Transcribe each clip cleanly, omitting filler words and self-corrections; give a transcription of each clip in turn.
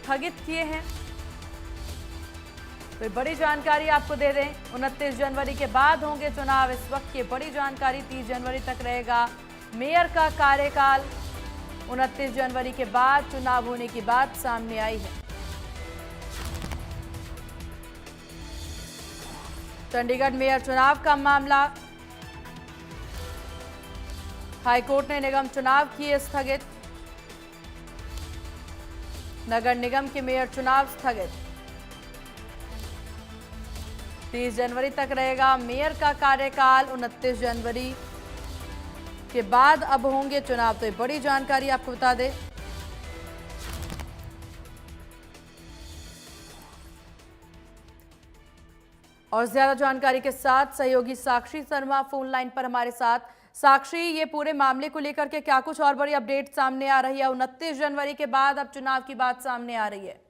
स्थगित किए हैं। तो बड़ी जानकारी आपको दे दें, 29 जनवरी के बाद होंगे चुनाव। इस वक्त की बड़ी जानकारी, 30 जनवरी तक रहेगा मेयर का कार्यकाल। 29 जनवरी के बाद चुनाव होने की बात सामने आई है। चंडीगढ़ मेयर चुनाव का मामला, हाईकोर्ट ने निगम चुनाव किए स्थगित। नगर निगम के मेयर चुनाव स्थगित। 30 जनवरी तक रहेगा मेयर का कार्यकाल। 29 जनवरी के बाद अब होंगे चुनाव। तो ये बड़ी जानकारी आपको बता दें। और ज्यादा जानकारी के साथ सहयोगी साक्षी शर्मा फोन लाइन पर हमारे साथ। साक्षी, ये पूरे मामले को लेकर के क्या कुछ और बड़ी अपडेट सामने आ रही है? 29 जनवरी के बाद अब चुनाव की बात सामने आ रही है।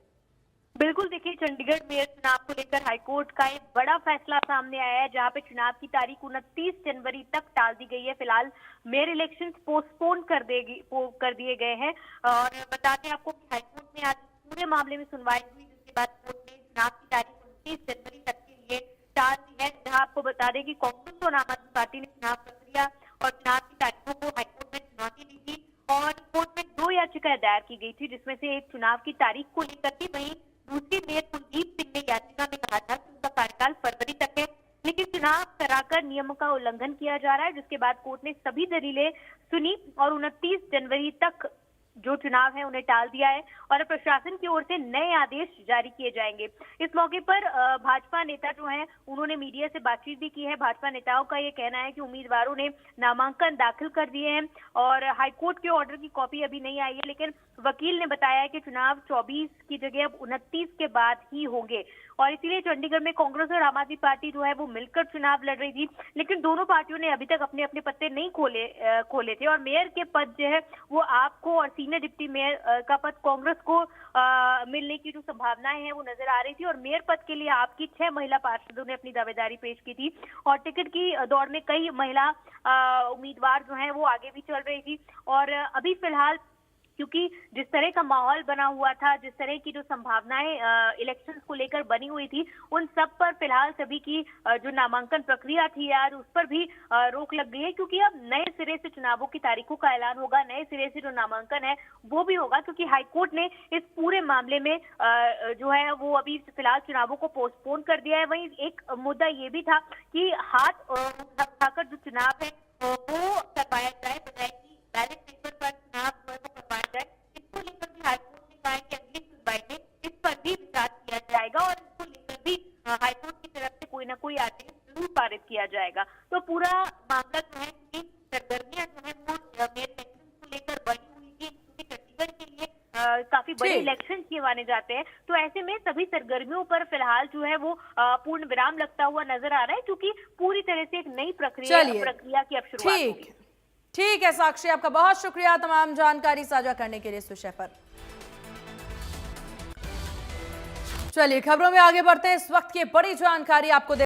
बिल्कुल, देखिए, चंडीगढ़ मेयर चुनाव को लेकर हाईकोर्ट का एक बड़ा फैसला सामने आया है, जहां पे चुनाव की तारीख 29 जनवरी तक टाल दी गई है। फिलहाल मेयर इलेक्शन पोस्टपोन कर दिए गए हैं। और बता दें आपको कि हाईकोर्ट में आज पूरे मामले में सुनवाई हुई, जिसके बाद कोर्ट ने चुनाव की तारीख 29 जनवरी तक के लिए टाल दी है। जहाँ आपको बता दें कि कांग्रेस और आम आदमी पार्टी ने चुनाव प्रक्रिया और चुनाव की तारीखों को हाईकोर्ट में चुनौती दी थी और कोर्ट में 2 याचिकाएं दायर की गई थी, जिसमें से एक चुनाव की तारीख को लेकर थी। वहीं दूसरी मेयर कुलदीप सिंह ने याचिका में कहा था कि उनका कार्यकाल फरवरी तक है, लेकिन चुनाव कराकर नियमों का उल्लंघन किया जा रहा है। जिसके बाद कोर्ट ने सभी दलीलें सुनी और 29 जनवरी तक जो चुनाव है उन्हें टाल दिया है और प्रशासन की ओर से नए आदेश जारी किए जाएंगे। इस मौके पर भाजपा नेता जो हैं उन्होंने मीडिया से बातचीत भी की है। भाजपा नेताओं का ये कहना है कि उम्मीदवारों ने नामांकन दाखिल कर दिए हैं और हाईकोर्ट के ऑर्डर की कॉपी अभी नहीं आई है, लेकिन वकील ने बताया है कि चुनाव 24 की जगह अब 29 के बाद ही होंगे और इसीलिए चंडीगढ़ में कांग्रेस और आम आदमी पार्टी जो है वो मिलकर चुनाव लड़ रही थी, लेकिन दोनों पार्टियों ने अभी तक अपने अपने पत्ते नहीं खोले थे और मेयर के पद जो है वो आपको और सीनियर डिप्टी मेयर का पद कांग्रेस को मिलने की जो संभावनाएं हैं वो नजर आ रही थी। और मेयर पद के लिए आपकी 6 महिला पार्षदों ने अपनी दावेदारी पेश की थी और टिकट की दौड़ में कई महिला उम्मीदवार जो हैं वो आगे भी चल रही थी। और अभी फिलहाल क्योंकि जिस तरह का माहौल बना हुआ था, जिस तरह की जो संभावनाएं इलेक्शंस को लेकर बनी हुई थी, उन सब पर फिलहाल सभी की जो नामांकन प्रक्रिया थी यार उस पर भी रोक लग गई है, क्योंकि अब नए सिरे से चुनावों की तारीखों का ऐलान होगा, नए सिरे से जो नामांकन है वो भी होगा, क्योंकि हाईकोर्ट ने इस पूरे मामले में जो है वो अभी फिलहाल चुनावों को पोस्टपोन कर दिया है। वहीं एक मुद्दा ये भी था कि हाथ उठाकर जो चुनाव है वो करवाया जाए, बजाय कि बैलेट पेपर पर चुनाव करवाया जाए। इसको लेकर भी हाईकोर्ट ने कहा है कि अगली सुनवाई में इस पर भी विचार किया जाएगा और इसको लेकर भी हाईकोर्ट की तरफ से कोई ना कोई आदेश जरूर पारित किया जाएगा। तो पूरा मामला जो है कि सरगर्मियां जो है वो मेयर इलेक्शन को लेकर बनी हुई थी, क्योंकि चंडीगढ़ के लिए काफी बड़े इलेक्शन किए माने जाते हैं। तो ऐसे में सभी सरगर्मियों पर फिलहाल जो है वो पूर्ण विराम लगता हुआ नजर आ रहा है, क्योंकि पूरी तरह से एक नई प्रक्रिया की अब शुरुआत होगी। ठीक है साक्षी, आपका बहुत शुक्रिया तमाम जानकारी साझा करने के लिए इस विषय पर। चलिए खबरों में आगे बढ़ते हैं। इस वक्त की बड़ी जानकारी आपको